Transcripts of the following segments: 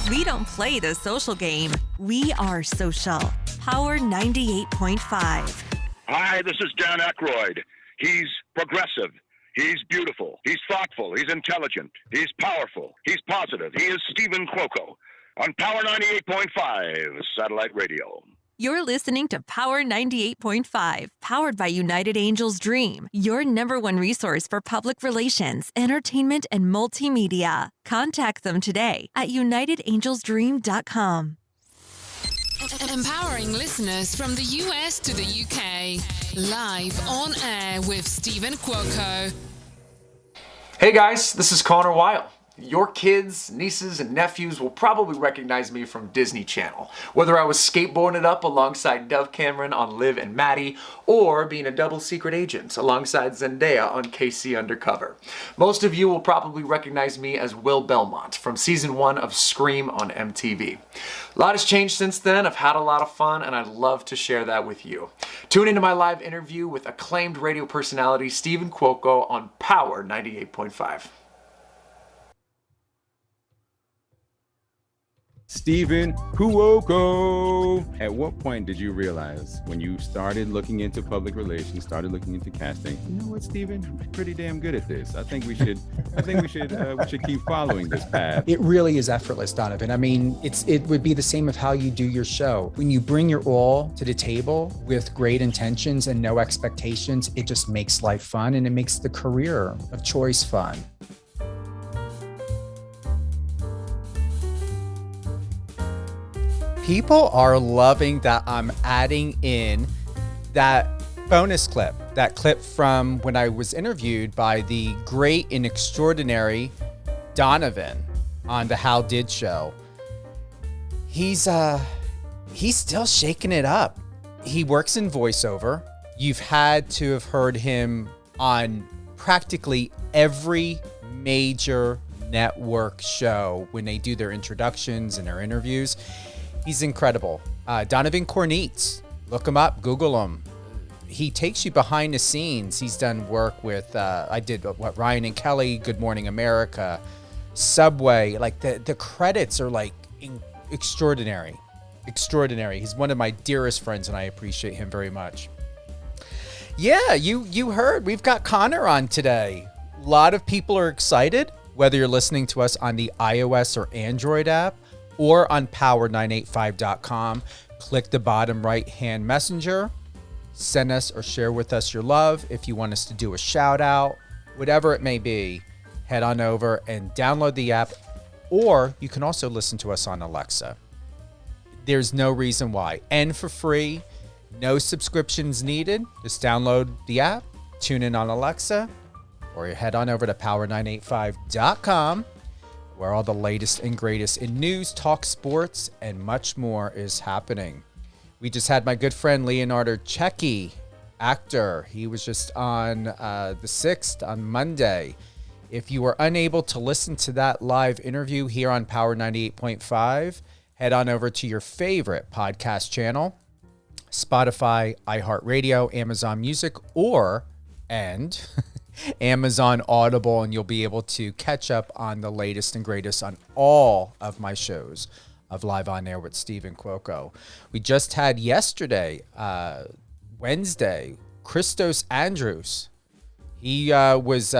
We don't play the social game. We are social. Power 98.5. Hi, this is Dan Aykroyd. He's progressive. He's beautiful. He's thoughtful. He's intelligent. He's powerful. He's positive. He is Stephen Cuoco on Power 98.5 Satellite Radio. You're listening to Power 98.5, powered by United Angels Dream, your number one resource for public relations, entertainment, and multimedia. Contact them today at unitedangelsdream.com. Empowering listeners from the US to the UK. Live on air with Stephen Cuoco. Hey guys, this is Connor Weil. Your kids, nieces, and nephews will probably recognize me from Disney Channel, whether I was skateboarding it up alongside Dove Cameron on Liv and Maddie, or being a double secret agent alongside Zendaya on KC Undercover. Most of you will probably recognize me as Will Belmont from season 1 of Scream on MTV. A lot has changed since then. I've had a lot of fun, and I'd love to share that with you. Tune into my live interview with acclaimed radio personality Stephen Cuoco on Power 98.5. Stephen Cuoco. At what point did you realize when you started looking into public relations, started looking into casting, you know what, Stephen, I'm pretty damn good at this. I think we should keep following this path. It really is effortless, Donovan. I mean, it would be the same of how you do your show. When you bring your all to the table with great intentions and no expectations, it just makes life fun, and it makes the career of choice fun. People are loving that I'm adding in that bonus clip, that clip from when I was interviewed by the great and extraordinary Donovan on the How Did show. He's still shaking it up. He works in voiceover. You've had to have heard him on practically every major network show when they do their introductions and their interviews. He's incredible. Donovan Corneets, look him up, Google him. He takes you behind the scenes. He's done work with, Ryan and Kelly, Good Morning America, Subway. Like the credits are like extraordinary. He's one of my dearest friends, and I appreciate him very much. Yeah, you heard, we've got Connor on today. A lot of people are excited, whether you're listening to us on the iOS or Android app, or on power985.com. Click the bottom right-hand messenger. Send us or share with us your love. If you want us to do a shout-out, whatever it may be, head on over and download the app, or you can also listen to us on Alexa. There's no reason why. And for free, no subscriptions needed. Just download the app, tune in on Alexa, or you head on over to power985.com. where all the latest and greatest in news, talk, sports, and much more is happening. We just had my good friend Leonardo Cecchi, actor. He was just on the 6th on Monday. If you were unable to listen to that live interview here on Power 98.5, head on over to your favorite podcast channel, Spotify, iHeartRadio, Amazon Music, and Amazon Audible, and you'll be able to catch up on the latest and greatest on all of my shows of Live On Air with Stephen Cuoco. We just had yesterday, Wednesday, Christos Andrews. He I was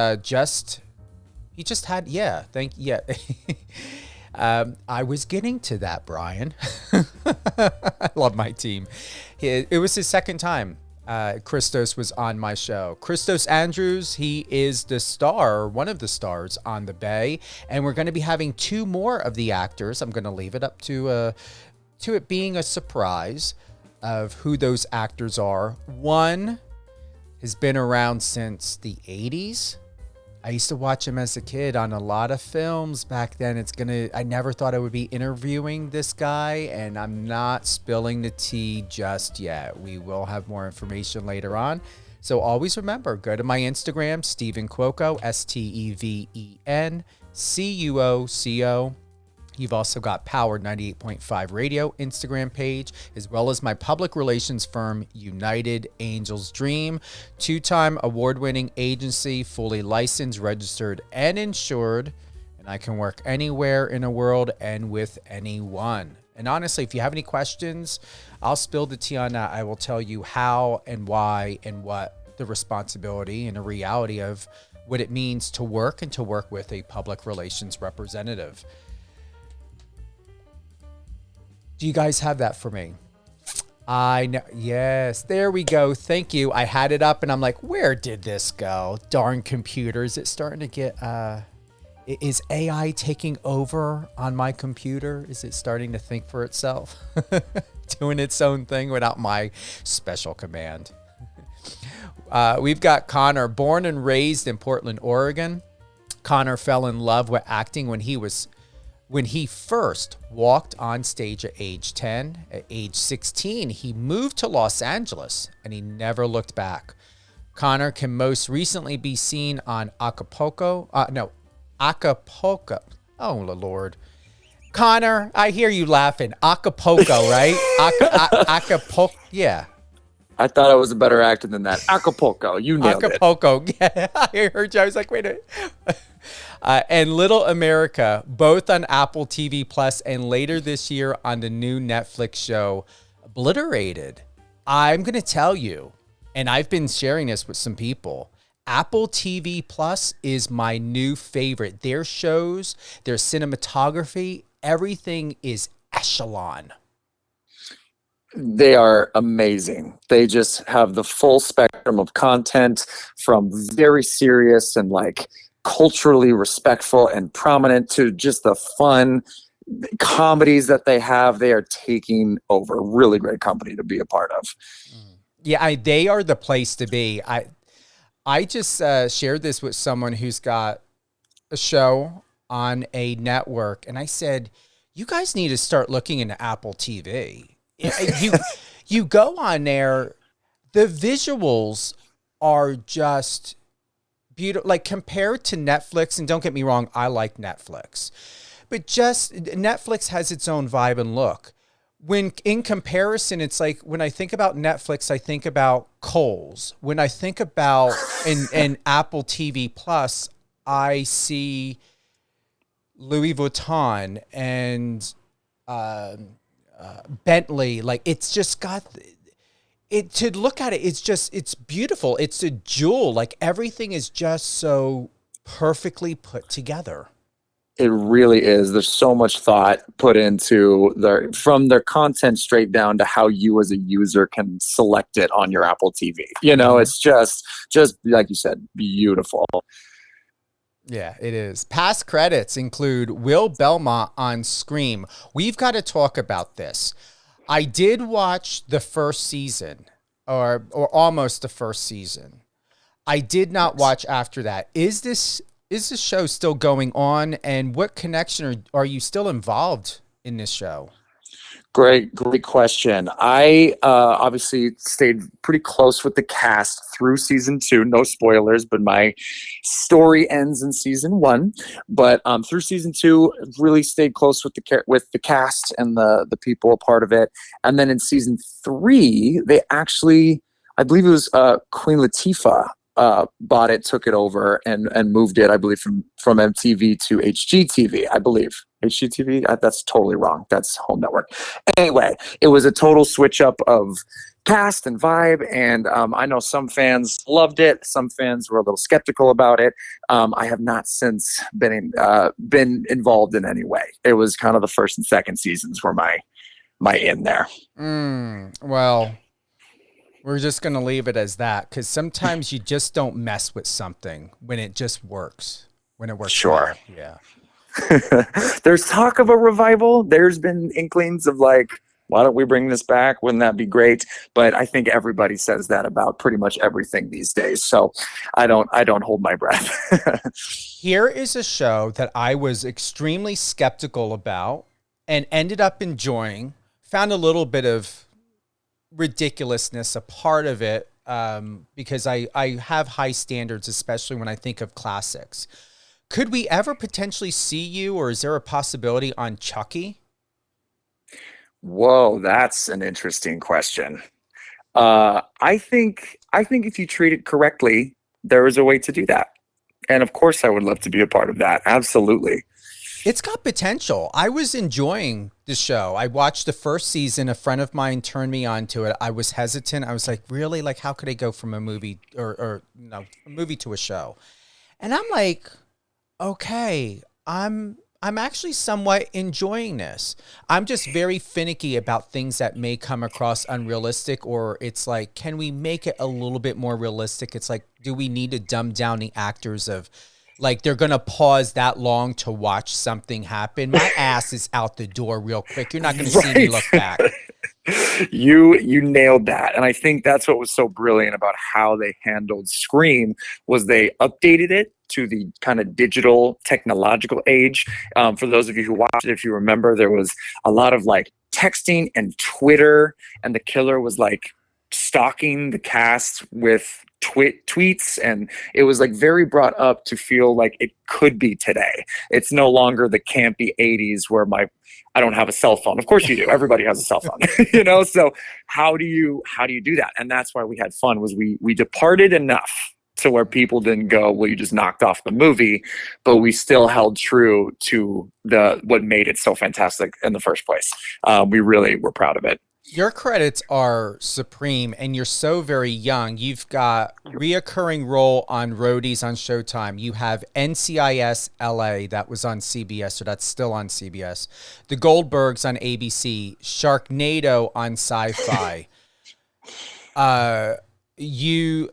getting to that, Brian. I love my team. It was his second time. Christos was on my show. Christos Andrews, he is the star, one of the stars on The Bay, and we're going to be having 2 more of the actors. I'm going to leave it up to it being a surprise of who those actors are. One has been around since the 80s. I used to watch him as a kid on a lot of films back then. I never thought I would be interviewing this guy, and I'm not spilling the tea just yet. We will have more information later on. So always remember, go to my Instagram, Stephen Cuoco, StevenCuoco. You've also got Power 98.5 Radio Instagram page, as well as my public relations firm, United Angels Dream, 2-time award-winning agency, fully licensed, registered, and insured. and I can work anywhere in the world and with anyone. And honestly, if you have any questions, I'll spill the tea on that. I will tell you how and why and what the responsibility and the reality of what it means to work and to work with a public relations representative. Do you guys have that for me? I know. Yes, there we go. Thank you. I had it up and I'm like, where did this go? Darn computer. Is it starting to get, is AI taking over on my computer? Is it starting to think for itself? Doing its own thing without my special command. We've got Connor, born and raised in Portland, Oregon. Connor fell in love with acting when he first walked on stage at age 10. At age 16, he moved to Los Angeles and he never looked back. Connor can most recently be seen on Acapulco. Oh, Lord. Connor, I hear you laughing. Acapulco, right? Acapulco. Yeah. I thought I was a better actor than that. Acapulco. You nailed Acapulco. Yeah, I heard you. I was like, wait a minute. And Little America, both on Apple TV Plus and later this year on the new Netflix show, Obliterated. I'm going to tell you, and I've been sharing this with some people, Apple TV Plus is my new favorite. Their shows, their cinematography, everything is echelon. They are amazing. They just have the full spectrum of content, from very serious and like culturally respectful and prominent to just the fun comedies that they have. They are taking over. Really great company to be a part of. Yeah, they are the place to be. I just shared this with someone who's got a show on a network, and I said, you guys need to start looking into Apple TV. You go on there, the visuals are just beautiful. Like, compared to Netflix, and don't get me wrong, I like Netflix, but just Netflix has its own vibe and look. When in comparison, it's like when I think about Netflix, I think about Kohl's. When I think about in Apple TV Plus, I see Louis Vuitton and Bentley. Like, it's just got it to look at it. It's beautiful. It's a jewel. Like, everything is just so perfectly put together. It really is. There's so much thought put into from their content straight down to how you as a user can select it on your Apple TV. You know, it's just like you said, beautiful. Yeah, it is. Past credits include Will Belmont on Scream. We've got to talk about this. I did watch the first season, or almost the first season. I did not watch after that. Is this show still going on, and what connection are you still involved in this show? Great question. I obviously stayed pretty close with the cast through season 2. No spoilers, but my story ends in season 1. But through season 2, really stayed close with the cast and the people a part of it. And then in season 3, they actually, I believe it was Queen Latifah, bought it, took it over, and moved it, I believe, from MTV to HGTV, I believe. HGTV? That's totally wrong. That's Home Network. Anyway, it was a total switch up of cast and vibe, and I know some fans loved it. Some fans were a little skeptical about it. I have not since been involved in any way. It was kind of the first and second seasons were my in there. Well, we're just going to leave it as that, because sometimes you just don't mess with something when it just works. When it works. Sure. Well. Yeah. There's talk of a revival. There's been inklings of like, why don't we bring this back? Wouldn't that be great? But I think everybody says that about pretty much everything these days. So I don't hold my breath. Here is a show that I was extremely skeptical about and ended up enjoying. Found a little bit of ridiculousness a part of it, because I have high standards, especially when I think of classics. Could we ever potentially see you, or is there a possibility on Chucky? Whoa, that's an interesting question. I think if you treat it correctly, there is a way to do that. And of course I would love to be a part of that. Absolutely. It's got potential. I was enjoying the show. I watched the first season. A friend of mine turned me on to it. I was hesitant. I was like, really? Like, how could I go from a movie or no, a movie to a show? And I'm like, okay, I'm actually somewhat enjoying this. I'm just very finicky about things that may come across unrealistic, or it's like, can we make it a little bit more realistic? It's like, do we need to dumb down the actors of, like, they're going to pause that long to watch something happen? My ass is out the door real quick. You're not going to see me look back. You nailed that. And I think that's what was so brilliant about how they handled Scream was they updated it to the kind of digital technological age. For those of you who watched it, if you remember, there was a lot of like texting and Twitter, and the killer was like stalking the cast with tweets, and it was like very brought up to feel like it could be today. It's no longer the campy 80s where I don't have a cell phone. Of course you do. Everybody has a cell phone, you know? So how do you do that? And that's why we had fun, was we departed enough to where people didn't go, well, you just knocked off the movie, but we still held true to what made it so fantastic in the first place. We really were proud of it. Your credits are supreme, and you're so very young. You've got reoccurring role on Roadies on Showtime. You have NCIS LA, that was on CBS, so that's still on CBS. The Goldbergs on ABC. Sharknado on Sci-Fi. You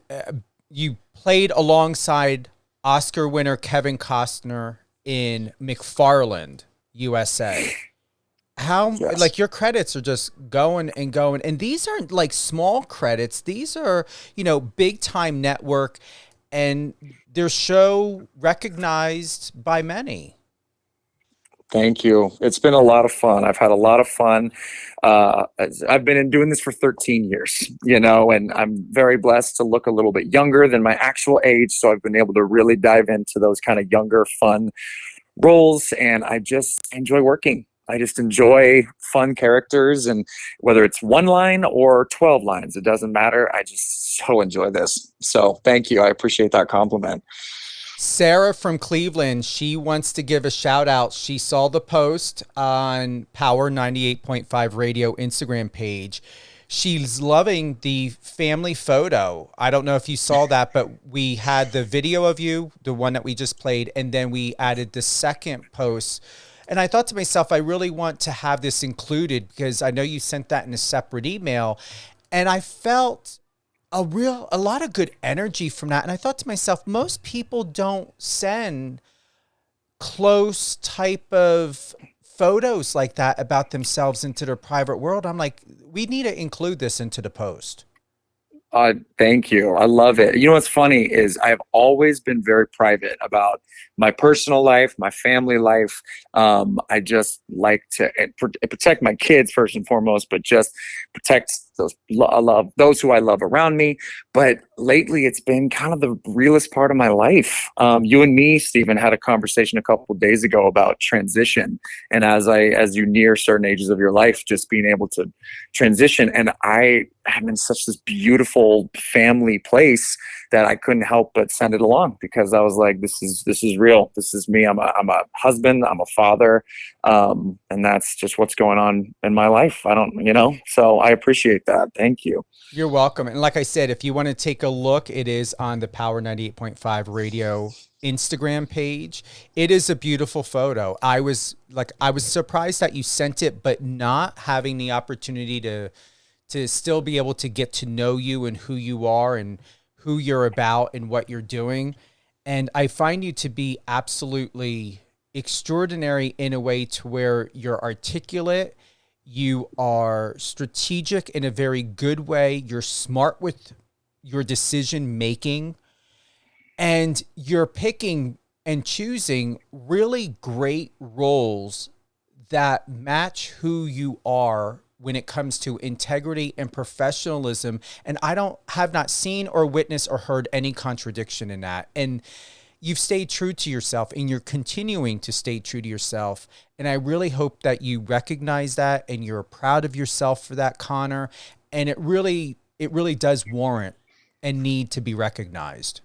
played alongside Oscar winner Kevin Costner in McFarland, USA. How like your credits are just going and going, and these aren't like small credits. These are, big time network, and their show recognized by many. Thank you. It's been a lot of fun. I've had a lot of fun. I've been doing this for 13 years, and I'm very blessed to look a little bit younger than my actual age. So I've been able to really dive into those kind of younger, fun roles, and I just enjoy working. I just enjoy fun characters, and whether it's one line or 12 lines, it doesn't matter. I just so enjoy this. So thank you. I appreciate that compliment. Sarah from Cleveland, she wants to give a shout out. She saw the post on Power 98.5 Radio Instagram page. She's loving the family photo. I don't know if you saw that, but we had the video of you, the one that we just played, and then we added the second post. And I thought to myself, I really want to have this included because I know you sent that in a separate email. And I felt a lot of good energy from that. And I thought to myself, most people don't send close type of photos like that about themselves into their private world. I'm like, we need to include this into the post. Thank you. I love it. What's funny is I've always been very private about my personal life, my family life. I just like to protect my kids first and foremost, but just protect those who I love around me. But lately it's been kind of the realest part of my life. You and me, Stephen, had a conversation a couple of days ago about transition. And as you near certain ages of your life, just being able to transition. And I am in such this beautiful family place that I couldn't help but send it along, because I was like, this is real. This is me. I'm a husband. I'm a father. And that's just what's going on in my life. So I appreciate that. Thank you. You're welcome. And like I said, if you want to take a look, it is on the Power 98.5 Radio Instagram page. It is a beautiful photo. I was surprised that you sent it, but not having the opportunity to still be able to get to know you and who you are and who you're about and what you're doing. And I find you to be absolutely extraordinary in a way to where you're articulate, you are strategic in a very good way, you're smart with your decision making, and you're picking and choosing really great roles that match who you are when it comes to integrity and professionalism. And I have not seen or witnessed or heard any contradiction in that. And you've stayed true to yourself, and you're continuing to stay true to yourself. And I really hope that you recognize that and you're proud of yourself for that, Connor. And it really does warrant and need to be recognized.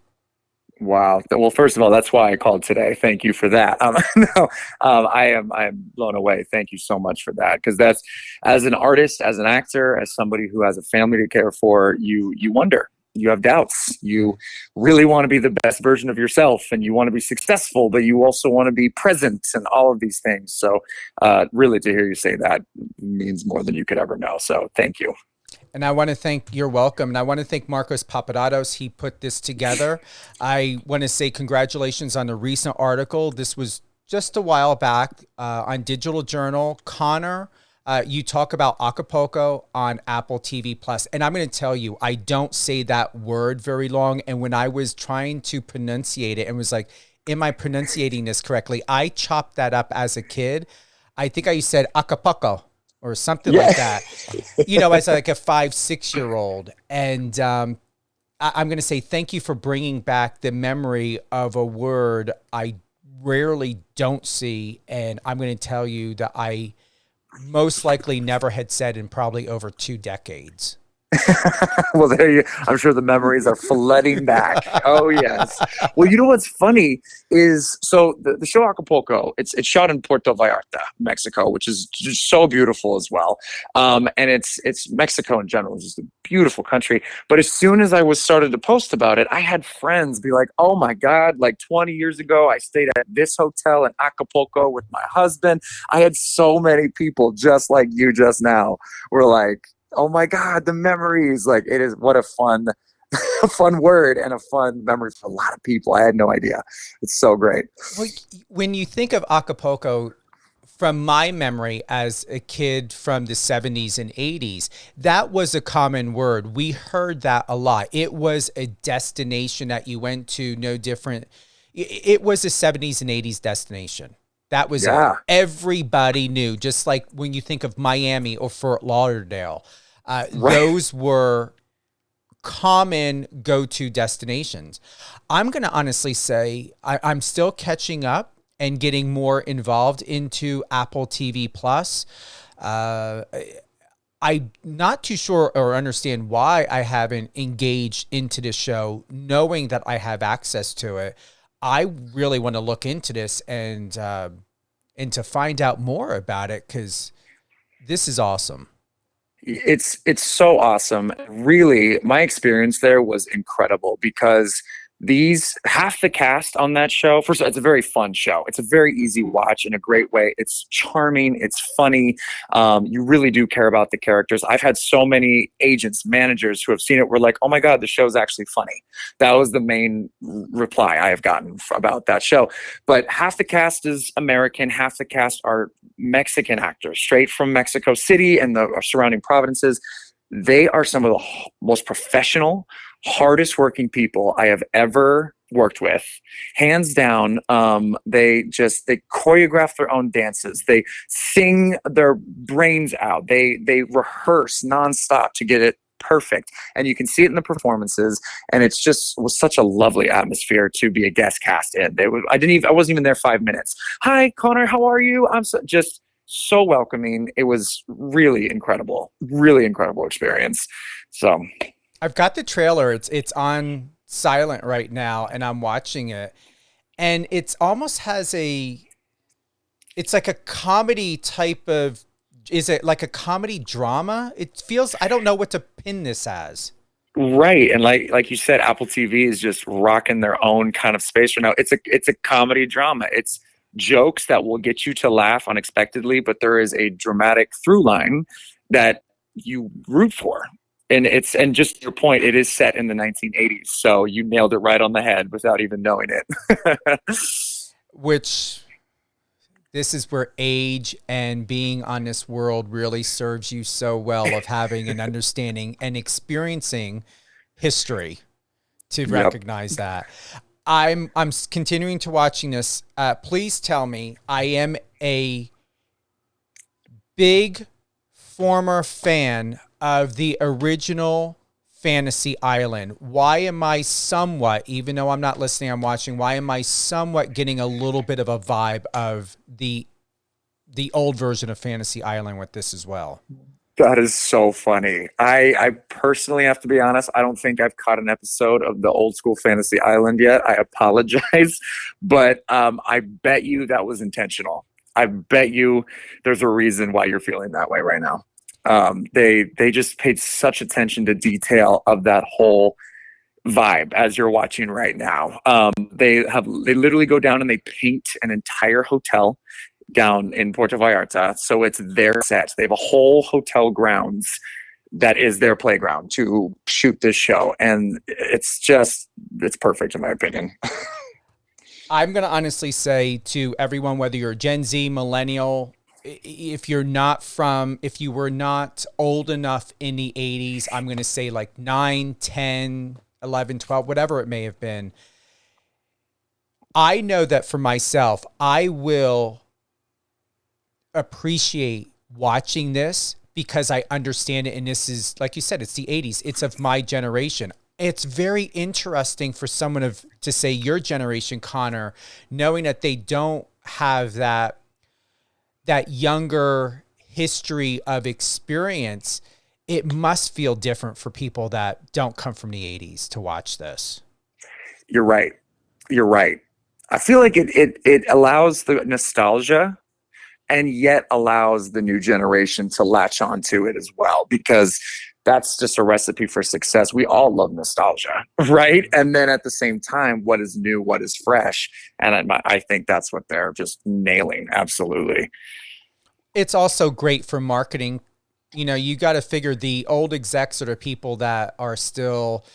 Wow. Well, first of all, that's why I called today. Thank you for that. No, I'm blown away. Thank you so much for that. Because that's, as an artist, as an actor, as somebody who has a family to care for, you wonder, you have doubts. You really want to be the best version of yourself, and you want to be successful, but you also want to be present and all of these things. So, really, to hear you say that means more than you could ever know. So, thank you. And I want to thank, you're welcome. And I want to thank Marcos Papadatos. He put this together. I want to say congratulations on the recent article. This was just a while back on Digital Journal. Connor, you talk about Acapulco on Apple TV Plus. And I'm going to tell you, I don't say that word very long. And when I was trying to pronunciate it and was like, am I pronunciating this correctly? I chopped that up as a kid. I think I said Acapulco or something like that, as like a 5-6-year-old. And I'm going to say thank you for bringing back the memory of a word I rarely don't see. And I'm going to tell you that I most likely never had said in probably over 2 decades. Well, I'm sure the memories are flooding back. Oh, yes. Well, you know what's funny is, so the show Acapulco, it's shot in Puerto Vallarta, Mexico, which is just so beautiful as well. And it's Mexico in general, just a beautiful country. But as soon as I started to post about it, I had friends be like, oh my God, like 20 years ago, I stayed at this hotel in Acapulco with my husband. I had so many people just like you just now were like, oh my God, the memories. Like, it is, what a fun word and a fun memory for a lot of people. I had no idea. It's so great. Well, when you think of Acapulco, from my memory as a kid from the 70s and 80s, that was a common word. We heard that a lot. It was a destination that you went to, no different. It was a 70s and 80s destination. That was it. Everybody knew, just like when you think of Miami or Fort Lauderdale. Those were common go-to destinations. I'm going to honestly say I'm still catching up and getting more involved into Apple TV Plus. I'm not too sure or understand why I haven't engaged into this show, knowing that I have access to it. I really want to look into this and to find out more about it, because this is awesome. It's so awesome. Really, my experience there was incredible, because half the cast on that show, first of all, it's a very fun show. It's a very easy watch in a great way. It's charming. It's funny. You really do care about the characters. I've had so many agents, managers who have seen it were like, oh my God, the show's actually funny. That was the main reply I have gotten about that show. But half the cast is American. Half the cast are Mexican actors, straight from Mexico City and the surrounding provinces. They are some of the most professional, hardest working people I have ever worked with, hands down. They choreograph their own dances. They sing their brains out. They rehearse nonstop to get it perfect. And you can see it in the performances. And it was such a lovely atmosphere to be a guest cast in. I wasn't even there 5 minutes. Hi, Connor, how are you? I'm so welcoming. It was really incredible experience. So I've got the trailer. It's on silent right now, and I'm watching it, and it's almost it's like a comedy type of, is it like a comedy drama? It feels, I don't know what to pin this as. Right. And like you said, Apple TV is just rocking their own kind of space right now. It's a comedy drama. It's jokes that will get you to laugh unexpectedly, but there is a dramatic through line that you root for. And just your point, it is set in the 1980s. So you nailed it right on the head without even knowing it. Which, this is where age and being on this world really serves you so well, of having an understanding and experiencing history to recognize that. I'm continuing to watching this. Please tell me, I am a big former fan of the original Fantasy Island. Why am I somewhat, even though I'm not listening, I'm watching, why am I somewhat getting a little bit of a vibe of the old version of Fantasy Island with this as well? That is so funny. I personally have to be honest. I don't think I've caught an episode of the old school Fantasy Island yet. I apologize, but I bet you that was intentional. I bet you there's a reason why you're feeling that way right now. They just paid such attention to detail of that whole vibe as you're watching right now. They literally go down and they paint an entire hotel down in Puerto Vallarta. So it's their set. They have a whole hotel grounds that is their playground to shoot this show. And it's perfect in my opinion. I'm going to honestly say to everyone, whether you're Gen Z, millennial, if you were not old enough in the 80s, I'm going to say like 9, 10, 11, 12, whatever it may have been. I know that for myself, I will appreciate watching this because I understand it. And this is, like you said, it's the 80s. It's of my generation. It's very interesting for someone to say your generation, Connor, knowing that they don't have that younger history of experience. It must feel different for people that don't come from the 80s to watch this. You're right. I feel like it allows the nostalgia and yet allows the new generation to latch onto it as well, because that's just a recipe for success. We all love nostalgia, right? And then at the same time, what is new, what is fresh? And I think that's what they're just nailing. Absolutely. It's also great for marketing. You know, you got to figure the old execs are the people that are still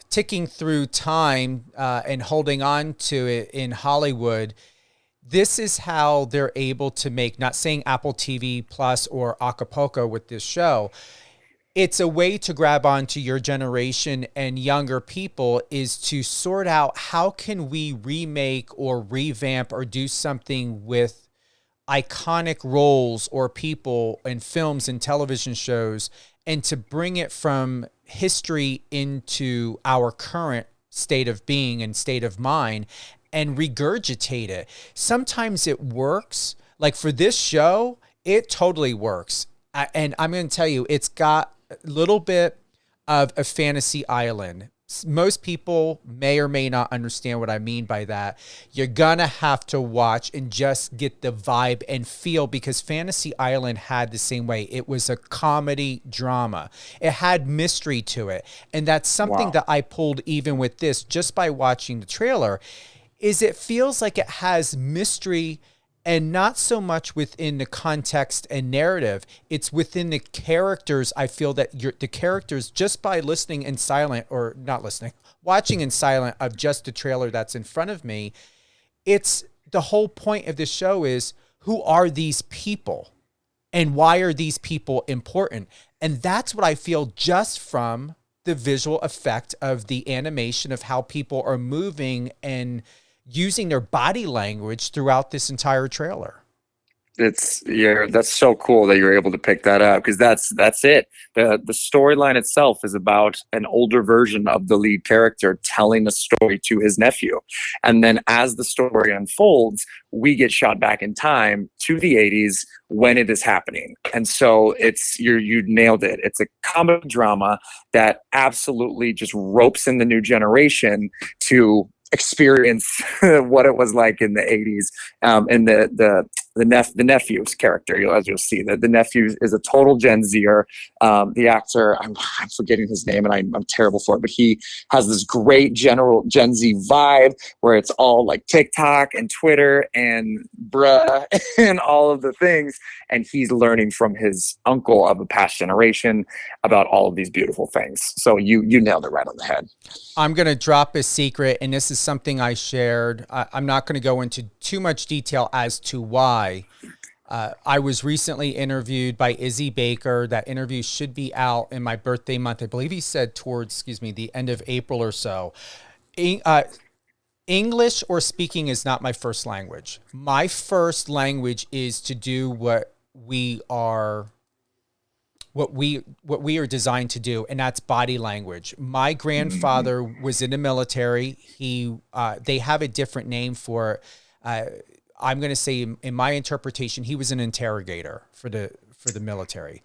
ticking through time and holding on to it in Hollywood. This is how they're able to make, not saying Apple TV Plus or Acapulco with this show. It's a way to grab onto your generation and younger people, is to sort out how can we remake or revamp or do something with iconic roles or people in films and television shows, and to bring it from history into our current state of being and state of mind and regurgitate it. Sometimes it works. Like for this show, it totally works. And I'm going to tell you, it's got a little bit of a fantasy island. Most people may or may not understand what I mean by that. You're going to have to watch and just get the vibe and feel, because Fantasy Island had the same way. It was a comedy drama. It had mystery to it. And that's something that I pulled even with this just by watching the trailer, is it feels like it has mystery, and not so much within the context and narrative. It's within the characters. I feel that the characters, just by listening in silent, or not listening, watching in silent of just the trailer that's in front of me, it's the whole point of this show is, who are these people and why are these people important? And that's what I feel just from the visual effect of the animation of how people are moving and using their body language throughout this entire trailer. That's so cool that you're able to pick that up, because that's it. The storyline itself is about an older version of the lead character telling a story to his nephew. And then as the story unfolds, we get shot back in time to the 80s when it is happening. And so you nailed it. It's a comedy drama that absolutely just ropes in the new generation to experience what it was like in the 80s. And the nephew's character, as you'll see, the nephew is a total Gen Zer. The actor, I'm forgetting his name, and I'm terrible for it, but he has this great general Gen Z vibe where it's all like TikTok and Twitter and bruh and all of the things. And he's learning from his uncle of a past generation about all of these beautiful things. So you nailed it right on the head. I'm going to drop a secret, and this is something I shared. I'm not going to go into too much detail as to why. I was recently interviewed by Izzy Baker. That interview should be out in my birthday month. I believe he said towards, the end of April or so. English or speaking is not my first language. My first language is to do what we are designed to do, and that's body language. My grandfather was in the military. They have a different name for it. I'm going to say, in my interpretation, he was an interrogator for for the military.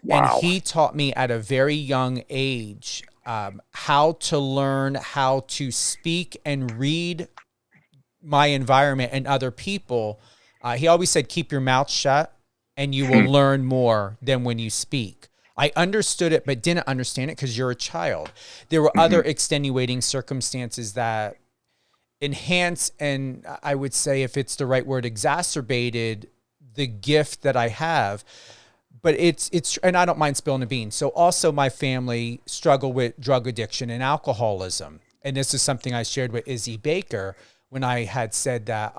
And Wow. he taught me at a very young age how to learn how to speak and read my environment and other people. He always said, keep your mouth shut and you will learn more than when you speak. I understood it, but didn't understand it because you're a child. There were other extenuating circumstances that enhance, and I would say, if it's the right word, exacerbated the gift that I have. But it's, and I don't mind spilling the beans. So also my family struggled with drug addiction and alcoholism. And this is something I shared with Izzy Baker when I had said that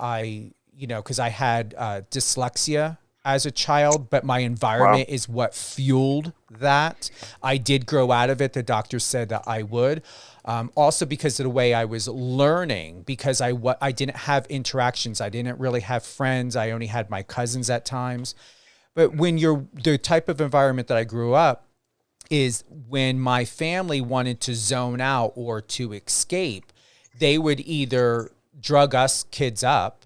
because I had dyslexia as a child, but my environment is what fueled that. I did grow out of it. The doctor said that I would. Also because of the way I was learning, because I didn't have interactions. I didn't really have friends. I only had my cousins at times. But when the type of environment that I grew up is when my family wanted to zone out or to escape, they would either drug us kids up,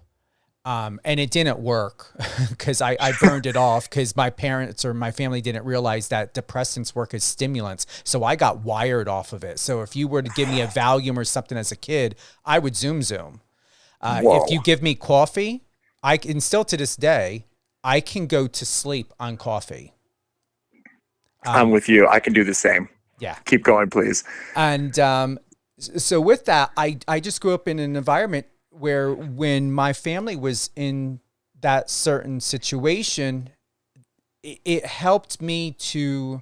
and it didn't work because I burned it off because my parents or my family didn't realize that depressants work as stimulants. So I got wired off of it. So if you were to give me a Valium or something as a kid, I would zoom. If you give me coffee, and still to this day, I can go to sleep on coffee. I'm with you. I can do the same. Yeah. Keep going, please. And so with that, I just grew up in an environment where when my family was in that certain situation, it helped me to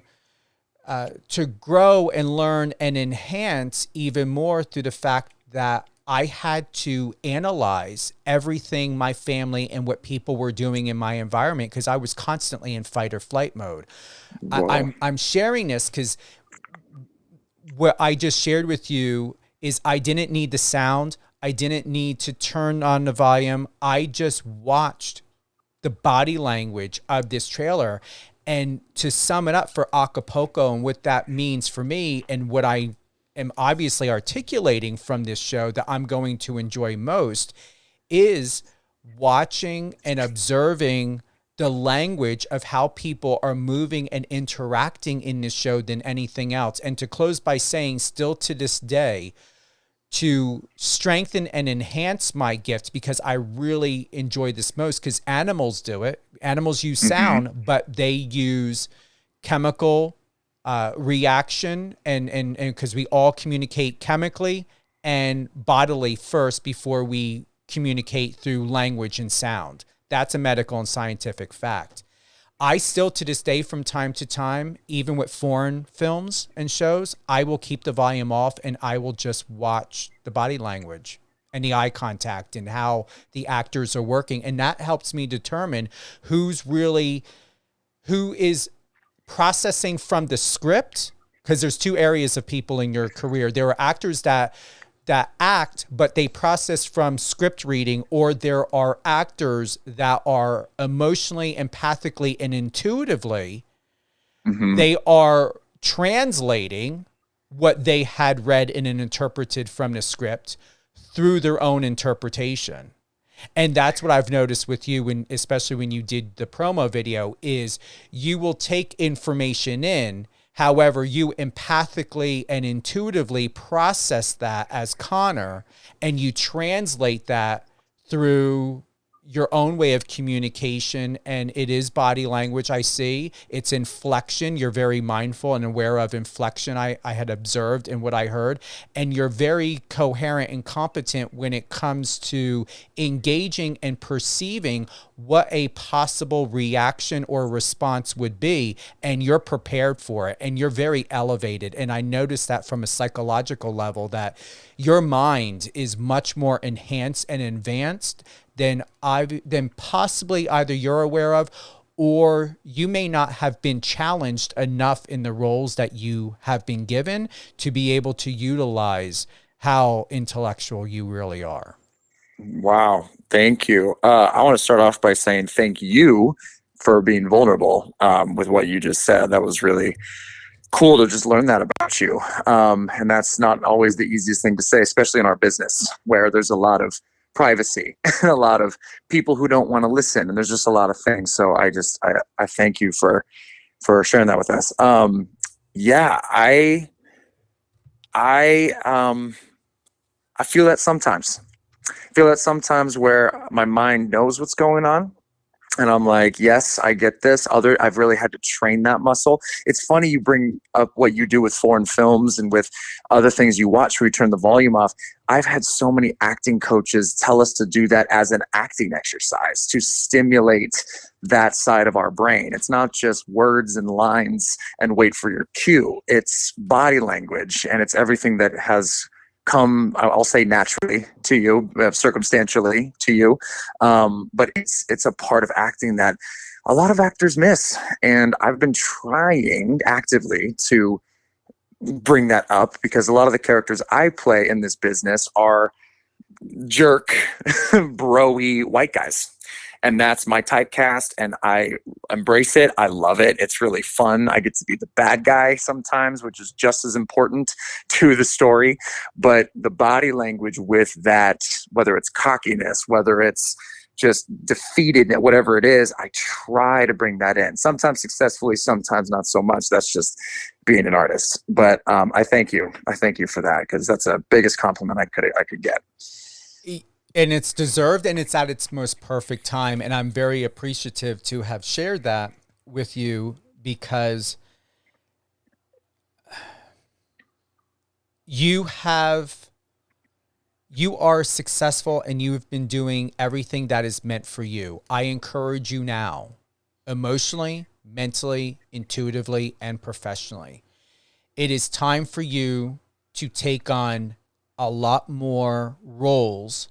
grow and learn and enhance even more through the fact that I had to analyze everything my family and what people were doing in my environment because I was constantly in fight or flight mode. I'm sharing this because what I just shared with you is I didn't need the sound. I didn't need to turn on the volume. I just watched the body language of this trailer. And to sum it up for Acapulco and what that means for me and what I am obviously articulating from this show that I'm going to enjoy most is watching and observing the language of how people are moving and interacting in this show than anything else. And to close by saying, still to this day, to strengthen and enhance my gift, because I really enjoy this most, because animals do it. Animals use sound, but they use chemical reaction and because we all communicate chemically and bodily first before we communicate through language and sound. That's a medical and scientific fact. I still to this day from time to time, even with foreign films and shows, I will keep the volume off and I will just watch the body language and the eye contact and how the actors are working. And that helps me determine who is processing from the script, because there's two areas of people in your career. There are actors that act, but they process from script reading, or there are actors that are emotionally, empathically, and intuitively, they are translating what they had read and interpreted from the script through their own interpretation. And that's what I've noticed with you, especially when you did the promo video, is you will take information in. However, you empathically and intuitively process that as Connor, and you translate that through your own way of communication. And it is body language. I see it's inflection. You're very mindful and aware of inflection. I had observed in what I heard, and you're very coherent and competent when it comes to engaging and perceiving what a possible reaction or response would be. And you're prepared for it, and you're very elevated. And I noticed that from a psychological level, that your mind is much more enhanced and advanced than possibly either you're aware of, or you may not have been challenged enough in the roles that you have been given to be able to utilize how intellectual you really are. Wow. Thank you. I want to start off by saying thank you for being vulnerable with what you just said. That was really cool to just learn that about you. And that's not always the easiest thing to say, especially in our business, where there's a lot of privacy and a lot of people who don't want to listen. And there's just a lot of things. So I thank you for sharing that with us. Yeah, I feel that sometimes. I feel that sometimes where my mind knows what's going on. And I'm like, yes, I get this. I've really had to train that muscle. It's funny you bring up what you do with foreign films and with other things you watch where you turn the volume off. I've had so many acting coaches tell us to do that as an acting exercise to stimulate that side of our brain. It's not just words and lines and wait for your cue. It's body language, and it's everything that has come, I'll say, naturally to you, circumstantially to you, but it's a part of acting that a lot of actors miss, and I've been trying actively to bring that up because a lot of the characters I play in this business are jerk, bro-y white guys. And that's my typecast, and I embrace it. I love it. It's really fun. I get to be the bad guy sometimes, which is just as important to the story. But the body language with that, whether it's cockiness, whether it's just defeated, whatever it is, I try to bring that in. Sometimes successfully, sometimes not so much. That's just being an artist. But I thank you. I thank you for that, because that's the biggest compliment I could get. And it's deserved, and it's at its most perfect time. And I'm very appreciative to have shared that with you, because you are successful and you've been doing everything that is meant for you. I encourage you now, emotionally, mentally, intuitively, and professionally. It is time for you to take on a lot more roles.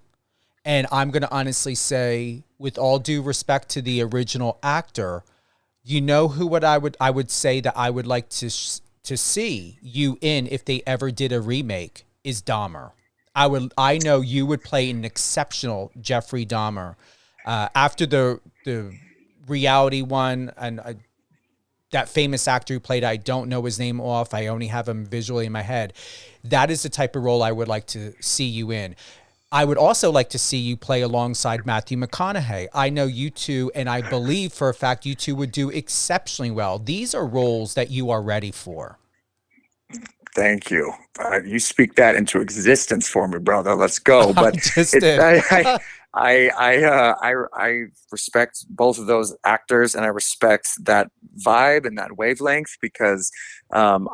And I'm going to honestly say, with all due respect to the original actor, you know who I would say that I would like to see you in if they ever did a remake is Dahmer. I know you would play an exceptional Jeffrey Dahmer. After the reality one, and that famous actor who played, I don't know his name off, I only have him visually in my head. That is the type of role I would like to see you in. I would also like to see you play alongside Matthew McConaughey. I know you two, and I believe for a fact you two would do exceptionally well. These are roles that you are ready for. Thank you. You speak that into existence for me, brother. Let's go. But I respect both of those actors, and I respect that vibe and that wavelength, because I'm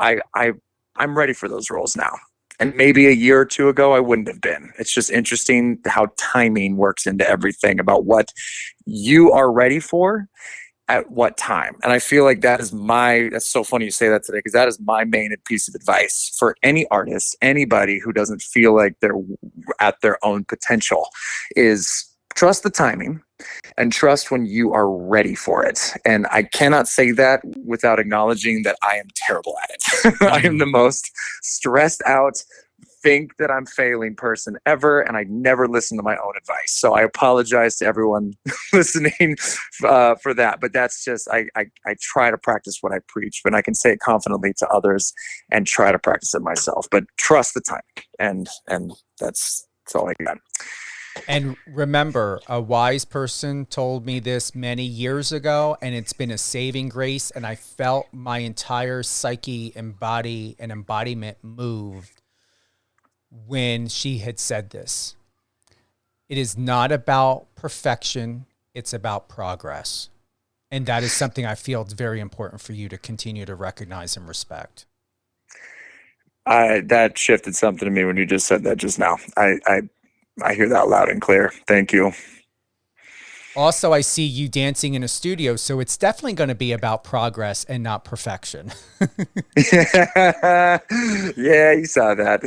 ready for those roles now. And maybe a year or two ago, I wouldn't have been. It's just interesting how timing works into everything about what you are ready for at what time. And I feel like that's so funny you say that today, because that is my main piece of advice for any artist, anybody who doesn't feel like they're at their own potential, is trust the timing and trust when you are ready for it. And I cannot say that without acknowledging that I am terrible at it. I am the most stressed out, think that I'm failing person ever, and I never listen to my own advice. So I apologize to everyone listening for that. But that's just, I try to practice what I preach, but I can say it confidently to others and try to practice it myself. But trust the time, and that's all I got. And remember, a wise person told me this many years ago, and it's been a saving grace, and I felt my entire psyche and body and embodiment move when she had said this. It is not about perfection, it's about progress. And that is something I feel is very important for you to continue to recognize and respect. That shifted something to me when you just said that just now. I hear that loud and clear. Thank you. Also, I see you dancing in a studio, so it's definitely going to be about progress and not perfection. Yeah, you saw that.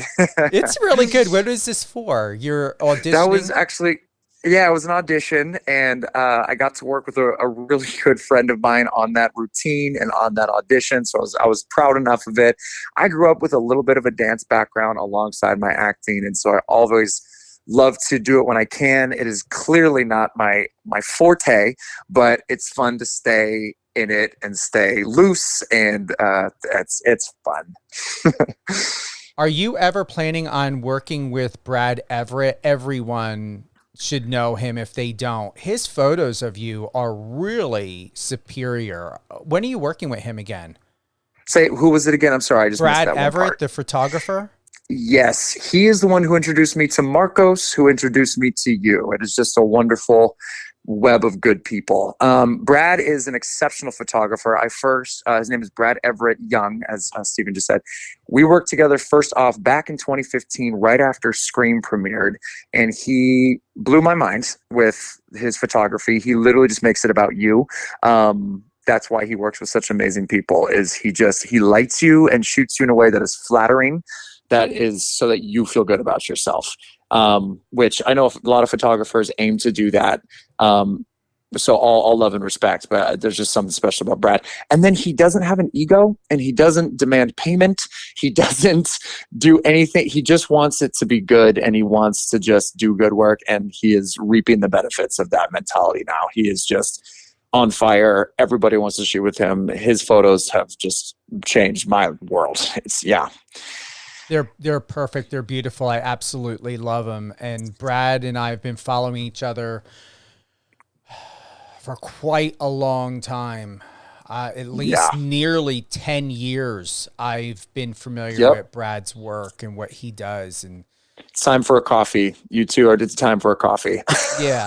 It's really good. What is this for? You're auditioning? That was actually, it was an audition, and I got to work with a really good friend of mine on that routine and on that audition, so I was proud enough of it. I grew up with a little bit of a dance background alongside my acting, and so I always love to do it when I can. It is clearly not my forte, but it's fun to stay in it and stay loose, and it's fun. Are you ever planning on working with Brad Everett? Everyone should know him if they don't. His photos of you are really superior. When are you working with him again? Say, who was it again? I'm sorry, I just missed Brad that one Everett, part. the photographer? Yes, he is the one who introduced me to Marcos, who introduced me to you. It is just a wonderful web of good people. Brad is an exceptional photographer. His name is Brad Everett Young, as Stephen just said. We worked together first off back in 2015, right after Scream premiered, and he blew my mind with his photography. He literally just makes it about you. That's why he works with such amazing people, is he lights you and shoots you in a way that is flattering, that is so that you feel good about yourself, which I know a lot of photographers aim to do that. So all love and respect, but there's just something special about Brad. And then he doesn't have an ego, and he doesn't demand payment. He doesn't do anything. He just wants it to be good, and he wants to just do good work. And he is reaping the benefits of that mentality now. He is just on fire. Everybody wants to shoot with him. His photos have just changed my world. They're perfect. They're beautiful. I absolutely love them. And Brad and I have been following each other for quite a long time. At least nearly 10 years I've been familiar with Brad's work and what he does. And it's time for a coffee. You two it's time for a coffee. Yeah.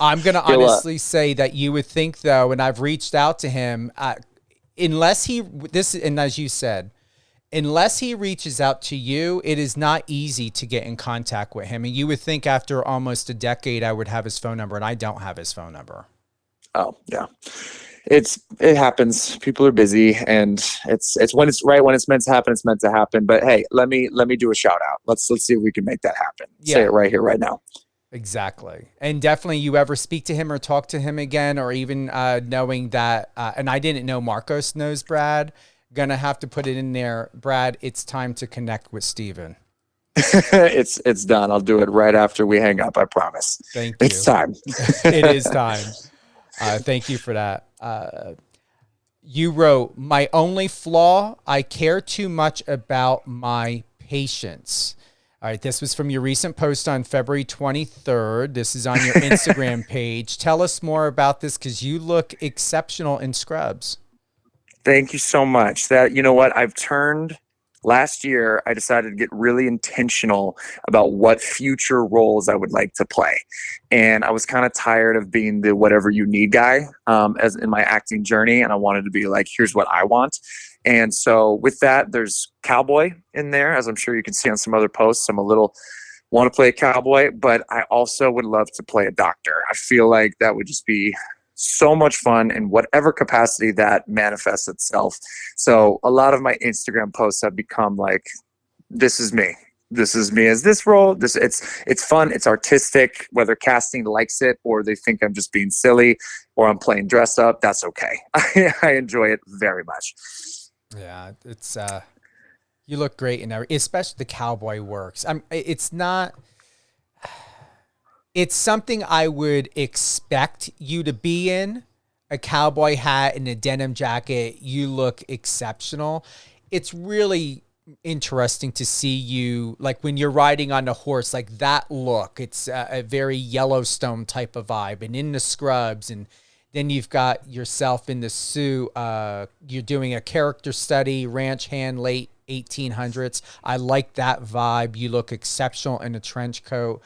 I'm going to honestly say that you would think, though, and I've reached out to him, and as you said, unless he reaches out to you, it is not easy to get in contact with him. And you would think after almost a decade, I would have his phone number, and I don't have his phone number. Oh, yeah. It happens. People are busy, and it's when it's meant to happen, it's meant to happen. But hey, let me do a shout out. Let's see if we can make that happen. Yeah. Say it right here, right now. Exactly. And definitely, you ever speak to him or talk to him again, or even knowing that, and I didn't know Marcos knows Brad, gonna have to put it in there. Brad, it's time to connect with Stephen. It's done. I'll do it right after we hang up. I promise. Thank you. It's time. It is time. Thank you for that. You wrote, "My only flaw, I care too much about my patients." All right, this was from your recent post on February 23rd. This is on your Instagram page. Tell us more about this, because you look exceptional in scrubs. Thank you so much. You know what? Last year, I decided to get really intentional about what future roles I would like to play. And I was kind of tired of being the whatever you need guy as in my acting journey. And I wanted to be like, here's what I want. And so with that, there's cowboy in there, as I'm sure you can see on some other posts. I'm a little want to play a cowboy, but I also would love to play a doctor. I feel like that would just be so much fun in whatever capacity that manifests itself. So a lot of my Instagram posts have become like, this is me. This is me as this role. It's fun. It's artistic, whether casting likes it or they think I'm just being silly or I'm playing dress up. That's okay. I enjoy it very much. Yeah, it's you look great in every, especially the cowboy works. It's something I would expect you to be in. A cowboy hat and a denim jacket, you look exceptional. It's really interesting to see you, like when you're riding on a horse, like that look. It's a very Yellowstone type of vibe, and in the scrubs, and then you've got yourself in the suit. You're doing a character study, ranch hand, late 1800s. I like that vibe. You look exceptional in a trench coat.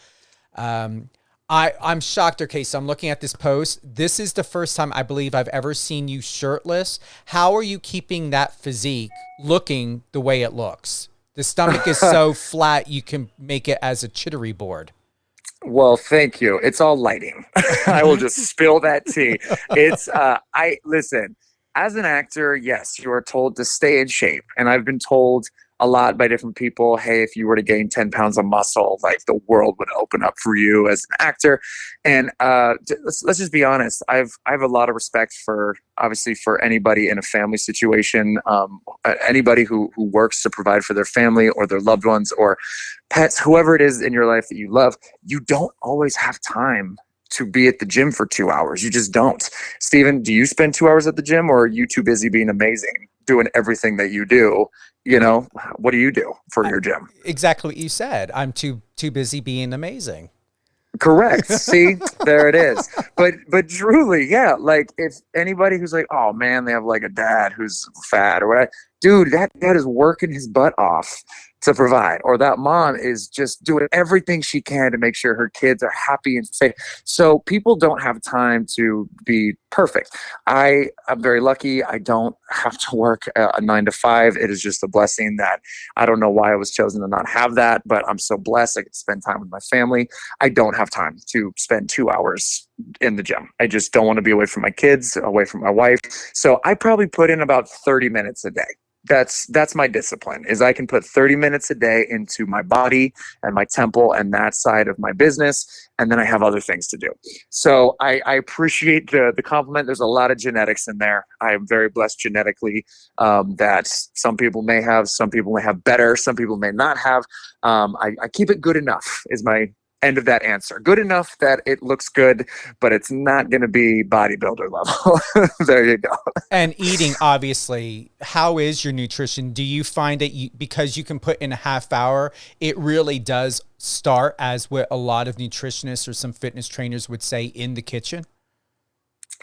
I'm shocked. Okay, so I'm looking at this post. This is the first time I believe I've ever seen you shirtless. How are you keeping that physique looking the way it looks? The stomach is so flat, you can make it as a chittery board. Well, thank you. It's all lighting. I will just spill that tea. Listen, as an actor, yes, you are told to stay in shape. And I've been told a lot by different people, hey, if you were to gain 10 pounds of muscle, like the world would open up for you as an actor. And let's just be honest. I have a lot of respect for anybody in a family situation, anybody who works to provide for their family or their loved ones or pets, whoever it is in your life that you love. You don't always have time to be at the gym for 2 hours. You just don't. Stephen, do you spend 2 hours at the gym, or are you too busy being amazing, doing everything that you do? You know, what do you do for your gym? Exactly what you said. I'm too busy being amazing. Correct. See, there it is. But truly, yeah. Like if anybody who's like, oh man, they have like a dad who's fat or what, dude, that dad is working his butt off to provide, or that mom is just doing everything she can to make sure her kids are happy and safe. So people don't have time to be perfect. I'm very lucky. I don't have to work a 9 to 5. It is just a blessing that I don't know why I was chosen to not have that, but I'm so blessed. I get to spend time with my family. I don't have time to spend 2 hours in the gym. I just don't want to be away from my kids, away from my wife. So I probably put in about 30 minutes a day. That's my discipline, is I can put 30 minutes a day into my body and my temple and that side of my business. And then I have other things to do. So I appreciate the compliment. There's a lot of genetics in there. I am very blessed genetically, that some people may have, some people may have better, some people may not have. I keep it good enough is my end of that answer. Good enough that it looks good, but it's not going to be bodybuilder level. There you go. And eating, obviously, how is your nutrition? Do you find that because you can put in a half hour, it really does start as what a lot of nutritionists or some fitness trainers would say, in the kitchen?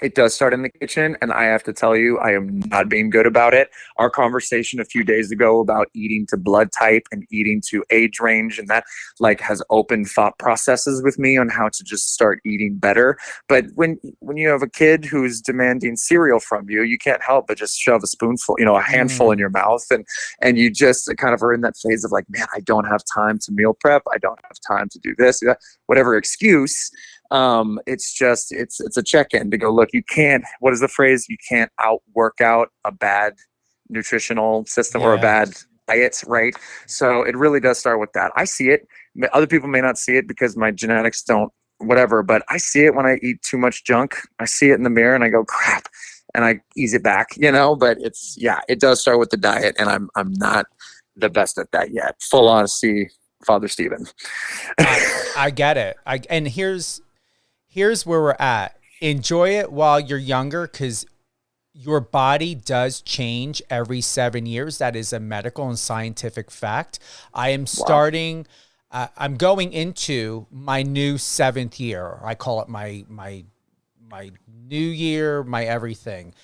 It does start in the kitchen, and I have to tell you, I am not being good about it. Our conversation a few days ago about eating to blood type and eating to age range, and that like has opened thought processes with me on how to just start eating better. But when you have a kid who's demanding cereal from you, you can't help but just shove a spoonful, a handful in your mouth, and you just kind of are in that phase of like, man, I don't have time to meal prep. I don't have time to do this, whatever excuse. It's a check-in to go, look, you can't, what is the phrase? You can't work out a bad nutritional system or a bad diet, right? So it really does start with that. I see it. Other people may not see it because my genetics don't, whatever, but I see it when I eat too much junk. I see it in the mirror and I go, crap, and I ease it back, but it does start with the diet, and I'm not the best at that yet. Full honesty, Father Stephen. I get it. And here's where we're at. Enjoy it while you're younger, because your body does change every 7 years. That is a medical and scientific fact. I am starting, I'm going into my new 7th year. I call it my new year, my everything.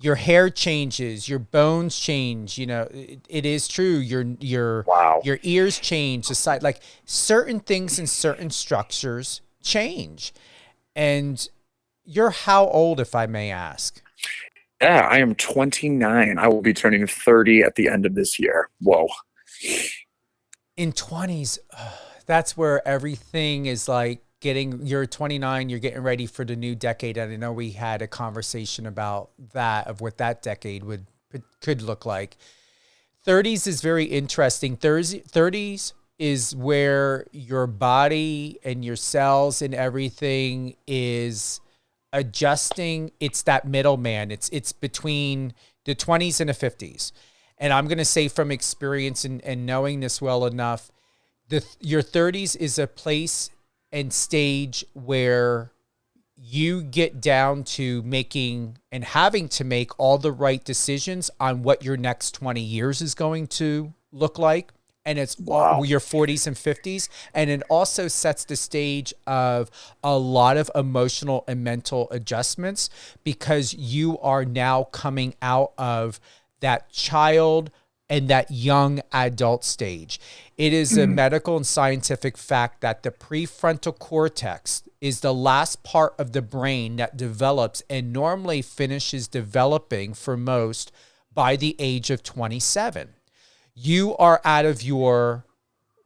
Your hair changes, your bones change. It is true. Your ears change. The side, like certain things and certain structures change. And you're how old, if I may ask? Yeah, I am 29. I will be turning 30 at the end of this year. Whoa. In 20s, that's where everything is like you're 29, you're getting ready for the new decade. And I know we had a conversation about that, of what that decade could look like. 30s is very interesting. 30s is where your body and your cells and everything is adjusting. It's that middleman. It's between the 20s and the 50s. And I'm going to say from experience and knowing this well enough, your 30s is a place and stage where you get down to making and having to make all the right decisions on what your next 20 years is going to look like. And it's your 40s and 50s. And it also sets the stage of a lot of emotional and mental adjustments, because you are now coming out of that child and that young adult stage. It is a medical and scientific fact that the prefrontal cortex is the last part of the brain that develops and normally finishes developing for most by the age of 27. You are out of your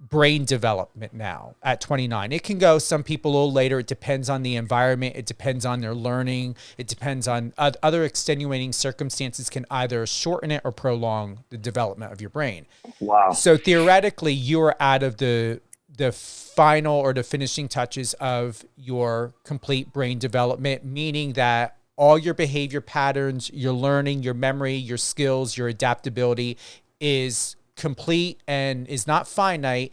brain development now at 29. It can go some people a little later. It depends on the environment. It depends on their learning. It depends on other extenuating circumstances can either shorten it or prolong the development of your brain. Wow. So theoretically, you are out of the final or the finishing touches of your complete brain development, meaning that all your behavior patterns, your learning, your memory, your skills, your adaptability is complete and is not finite.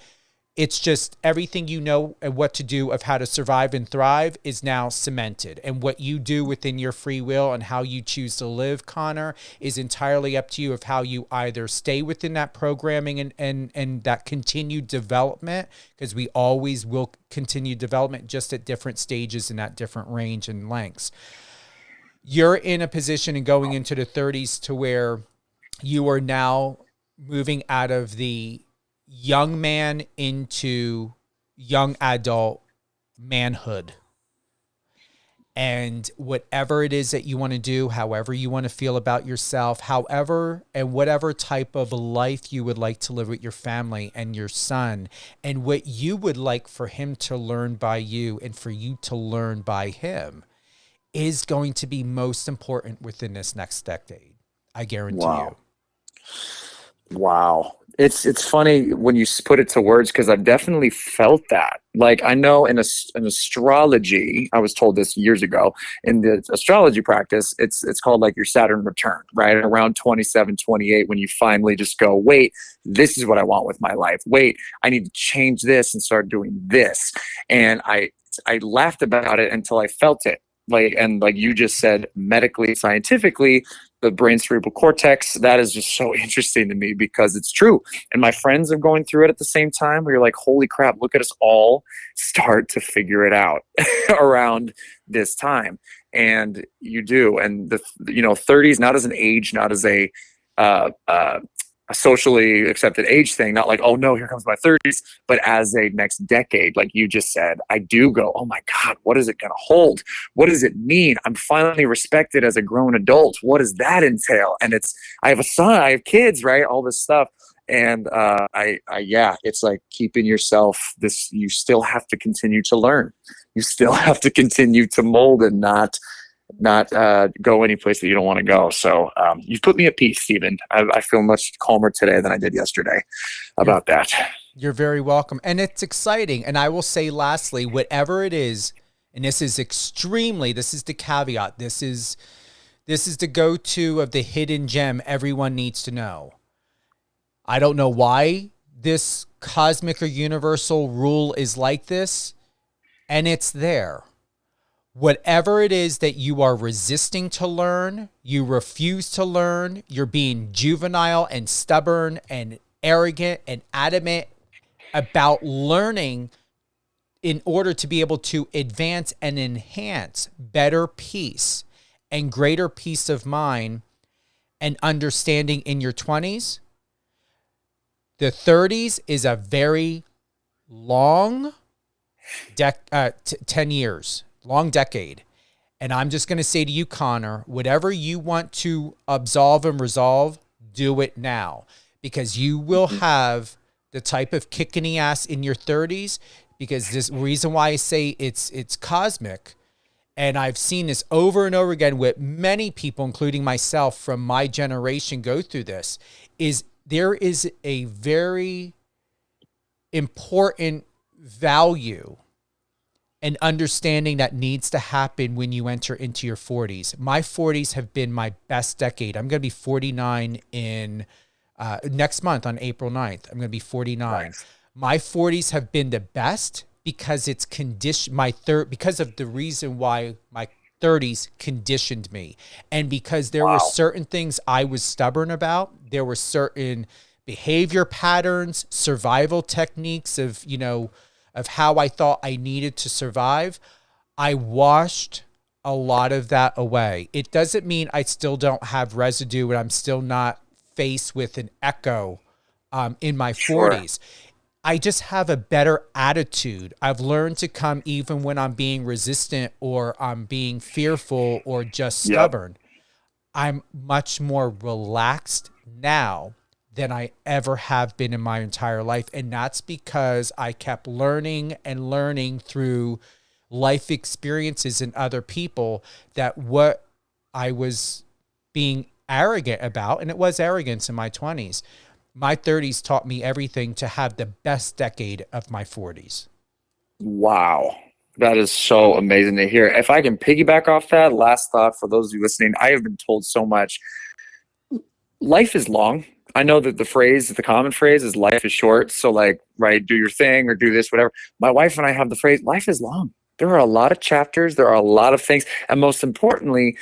It's just everything you know and what to do of how to survive and thrive is now cemented. And what you do within your free will and how you choose to live, Connor, is entirely up to you of how you either stay within that programming and that continued development, because we always will continue development, just at different stages and at different range and lengths. You're in a position and going into the 30s to where you are now moving out of the young man into young adult manhood. And whatever it is that you want to do, however you want to feel about yourself, however and whatever type of life you would like to live with your family and your son, and what you would like for him to learn by you and for you to learn by him, is going to be most important within this next decade. I guarantee you. Wow. It's funny when you put it to words, because I've definitely felt that. Like, I know in astrology, I was told this years ago, in the astrology practice, it's called like your Saturn return, right? Around 27, 28, when you finally just go, wait, this is what I want with my life. Wait, I need to change this and start doing this. And I laughed about it until I felt it. Like you just said, medically, scientifically, the brain cerebral cortex, that is just so interesting to me, because it's true. And my friends are going through it at the same time, where you're like, holy crap, look at us all start to figure it out around this time. And you do. And the 30s, not as an age, not as a socially accepted age thing, not like, oh no, here comes my 30s, but as a next decade, like you just said, I do go, oh my God, what is it going to hold? What does it mean? I'm finally respected as a grown adult. What does that entail? And I have a son, I have kids, right? All this stuff. And it's like keeping yourself you still have to continue to learn. You still have to continue to mold and not go any place that you don't want to go. So you've put me at peace, Stephen. I feel much calmer today than I did yesterday about that. You're very welcome. And it's exciting. And I will say lastly, whatever it is, and this is the caveat, this is the go-to of the hidden gem everyone needs to know. I don't know why this cosmic or universal rule is like this, and it's there. Whatever it is that you are resisting to learn, you refuse to learn, you're being juvenile and stubborn and arrogant and adamant about learning in order to be able to advance and enhance better peace and greater peace of mind and understanding in your 20s. The 30s is a very long 10 years. Long decade. And I'm just going to say to you, Connor, whatever you want to absolve and resolve, do it now, because you will have the type of kick in the ass in your 30s, because this reason why I say it's cosmic. And I've seen this over and over again with many people, including myself from my generation, go through this, is there is a very important value and understanding that needs to happen when you enter into your 40s. My 40s have been my best decade. I'm going to be 49 in next month on April 9th. I'm going to be 49. Nice. My 40s have been the best because it's because of the reason why my 30s conditioned me. And because there were certain things I was stubborn about. There were certain behavior patterns, survival techniques of how I thought I needed to survive. I washed a lot of that away. It doesn't mean I still don't have residue and I'm still not faced with an echo in my 40s. I just have a better attitude. I've learned to come even when I'm being resistant or I'm being fearful or just stubborn. I'm much more relaxed now than I ever have been in my entire life. And that's because I kept learning and learning through life experiences and other people that what I was being arrogant about, and it was arrogance in my 20s, my 30s taught me everything to have the best decade of my 40s. Wow. That is so amazing to hear. If I can piggyback off that, last thought for those of you listening, I have been told so much. Life is long. I know that the common phrase is life is short. So like, right, do your thing or do this, whatever. My wife and I have the phrase, life is long. There are a lot of chapters. There are a lot of things. And most importantly,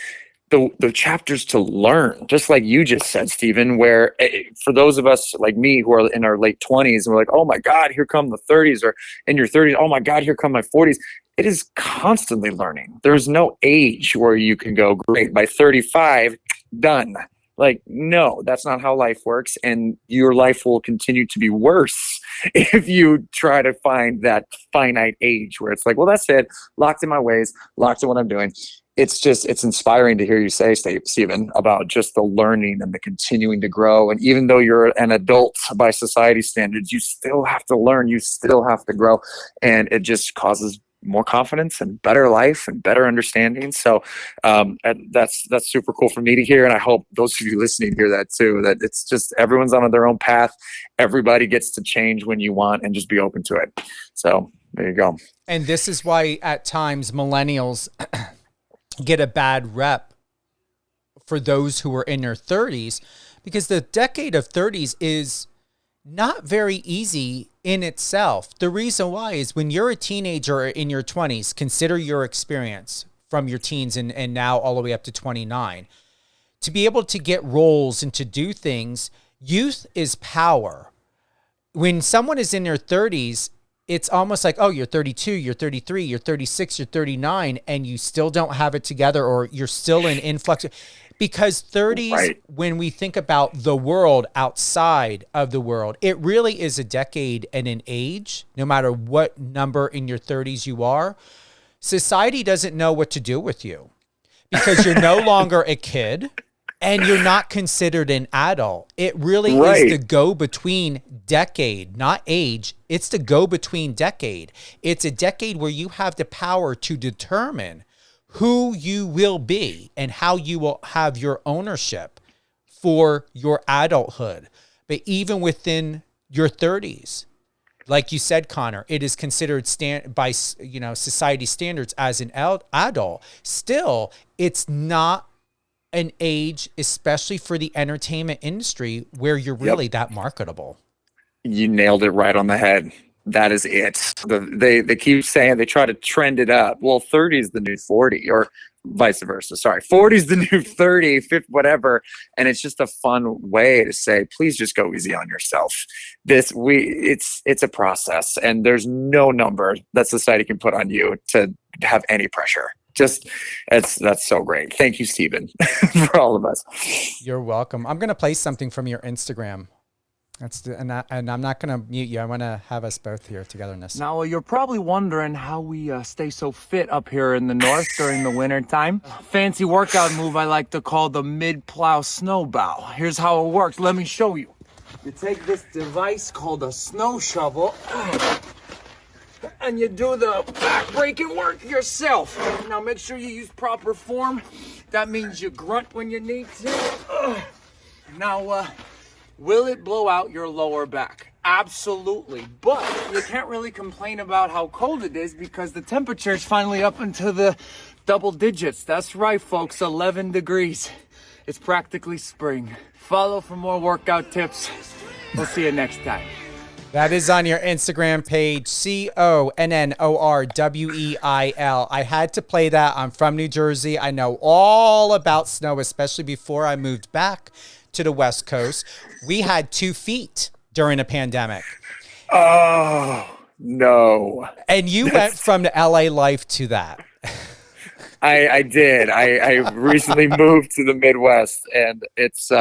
the chapters to learn, just like you just said, Stephen, where for those of us like me who are in our late 20s and we're like, oh my God, here come the 30s, or in your 30s, oh my God, here come my 40s. It is constantly learning. There's no age where you can go, great, by 35, done. Like, no, that's not how life works. And your life will continue to be worse if you try to find that finite age where it's like, well, that's it, locked in my ways, locked in what I'm doing. It's inspiring to hear you say, Stephen, about just the learning and the continuing to grow. And even though you're an adult by society standards, you still have to learn, you still have to grow. And it just causes more confidence and better life and better understanding. So that's super cool for me to hear. And I hope those of you listening hear that too, that it's just everyone's on their own path. Everybody gets to change when you want and just be open to it. So there you go. And this is why at times millennials get a bad rep for those who are in their 30s, because the decade of 30s is not very easy in itself. The reason why is when you're a teenager or in your 20s, consider your experience from your teens and now all the way up to 29. To be able to get roles and to do things, youth is power. When someone is in their 30s, it's almost like, oh, you're 32, you're 33, you're 36, you're 39, and you still don't have it together, or you're still in influx. Because 30s, right, when we think about the world outside of the world, it really is a decade and an age, no matter what number in your 30s you are. Society doesn't know what to do with you because you're no longer a kid and you're not considered an adult. It really is the go-between decade, not age. It's the go-between decade. It's a decade where you have the power to determine who you will be and how you will have your ownership for your adulthood. But even within your 30s, like you said, Connor, it is considered by society standards as an adult. Still, it's not an age, especially for the entertainment industry, where you're really that marketable. You nailed it right on the head. That is it. They keep saying, they try to trend it up. Well, 30 is the new 40, or vice versa. Sorry, 40 is the new 30, 50, whatever. And it's just a fun way to say, please just go easy on yourself. It's a process, and there's no number that society can put on you to have any pressure. Just that's so great. Thank you, Stephen, for all of us. You're welcome. I'm gonna play something from your Instagram. And I'm not going to mute you. I want to have us both here togetherness. Now, you're probably wondering how we stay so fit up here in the north during the winter time. Fancy workout move I like to call the mid-plow snow bow. Here's how it works. Let me show you. You take this device called a snow shovel, and you do the back-breaking work yourself. Now, make sure you use proper form. That means you grunt when you need to. Now, will it blow out your lower back? Absolutely. But you can't really complain about how cold it is because the temperature is finally up into the double digits. That's right, folks, 11 degrees. It's practically spring. Follow for more workout tips. We'll see you next time. That is on your Instagram page, CONNORWEIL. I had to play that. I'm from New Jersey. I know all about snow, especially before I moved back to the West Coast. We had 2 feet during a pandemic. Oh, no. And you went from the LA life to that. I did. I recently moved to the Midwest, and it's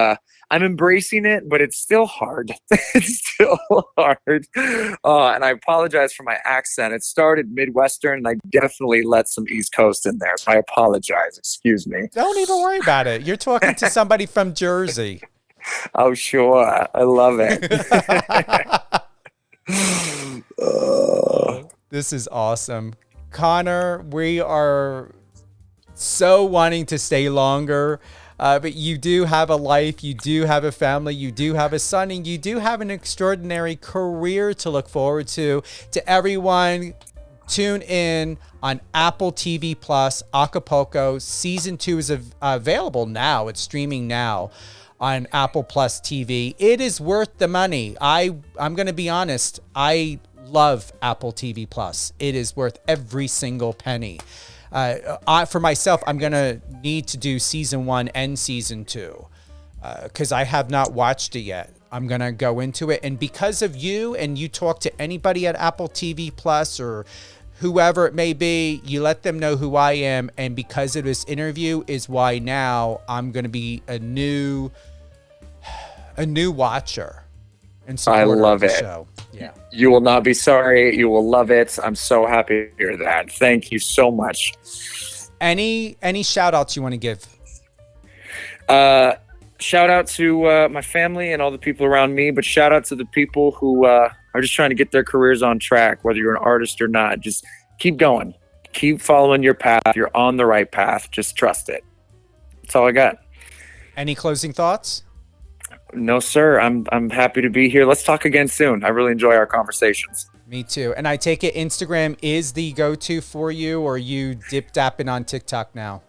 I'm embracing it, but it's still hard. It's still hard. And I apologize for my accent. It started Midwestern, and I definitely let some East Coast in there. So I apologize. Excuse me. Don't even worry about it. You're talking to somebody from Jersey. Oh, sure. I love it. This is awesome. Connor, we are so wanting to stay longer. But you do have a life, you do have a family, you do have a son, and you do have an extraordinary career to look forward to. To everyone, tune in on Apple TV Plus, Acapulco. Season 2 is available now. It's streaming now. on Apple Plus TV. It is worth the money. I'm going to be honest. I love Apple TV Plus. It is worth every single penny. For myself, I'm going to need to do season 1 and season 2 because I have not watched it yet. I'm going to go into it. And because of you, and you talk to anybody at Apple TV Plus or whoever it may be, you let them know who I am. And because of this interview is why now I'm going to be a new watcher. And I love it. Show. Yeah. You will not be sorry. You will love it. I'm so happy to hear that. Thank you so much. Any shout outs you want to give? Shout out to my family and all the people around me, but shout out to the people who are just trying to get their careers on track, whether you're an artist or not. Just keep going. Keep following your path. You're on the right path. Just trust it. That's all I got. Any closing thoughts? No, sir. I'm happy to be here. Let's talk again soon. I really enjoy our conversations. Me too. And I take it Instagram is the go-to for you, or are you dip-dapping on TikTok now?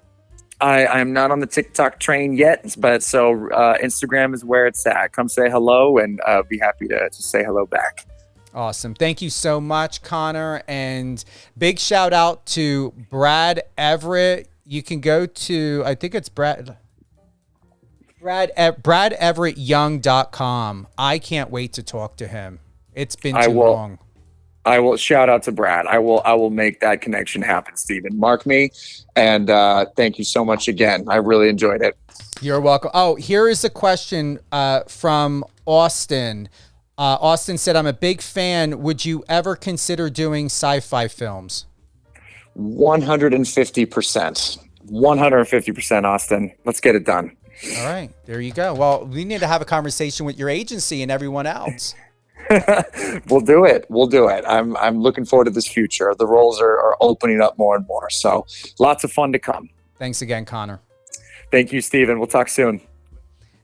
I am not on the TikTok train yet, but so Instagram is where it's at. Come say hello, and be happy to say hello back. Awesome. Thank you so much, Connor. And big shout out to Brad Everett. You can go to, I think it's BradEverettYoung.com. I can't wait to talk to him. It's been too long. I will shout out to Brad. I will make that connection happen, Stephen. Mark me. And thank you so much again. I really enjoyed it. You're welcome. Oh, here is a question from Austin. Austin said, I'm a big fan. Would you ever consider doing sci-fi films? 150%. 150%, Austin. Let's get it done. All right. There you go. Well, we need to have a conversation with your agency and everyone else. We'll do it. I'm looking forward to this future. The roles are opening up more and more. So lots of fun to come. Thanks again, Connor. Thank you, Stephen. We'll talk soon.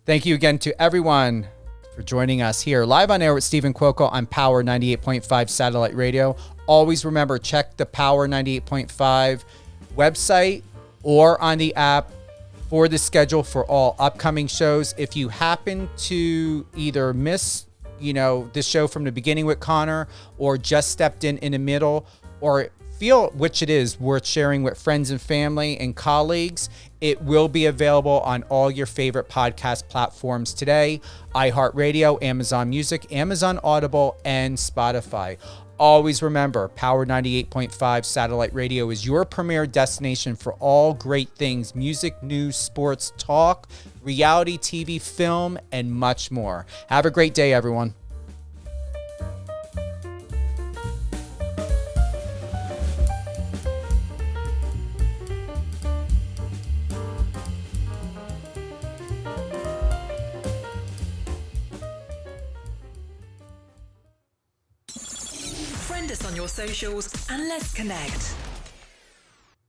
Thank you again to everyone for joining us here live on air with Stephen Cuoco on Power 98.5 Satellite Radio. Always remember, check the Power 98.5 website or on the app for the schedule for all upcoming shows. If you happen to either miss this show from the beginning with Connor, or just stepped in the middle, or feel which it is worth sharing with friends and family and colleagues, it will be available on all your favorite podcast platforms today: iHeartRadio, Amazon Music, Amazon Audible, and Spotify. Always remember, Power 98.5 Satellite Radio is your premier destination for all great things: music, news, sports, talk, reality TV, film, and much more. Have a great day, everyone. Friend us on your socials and let's connect.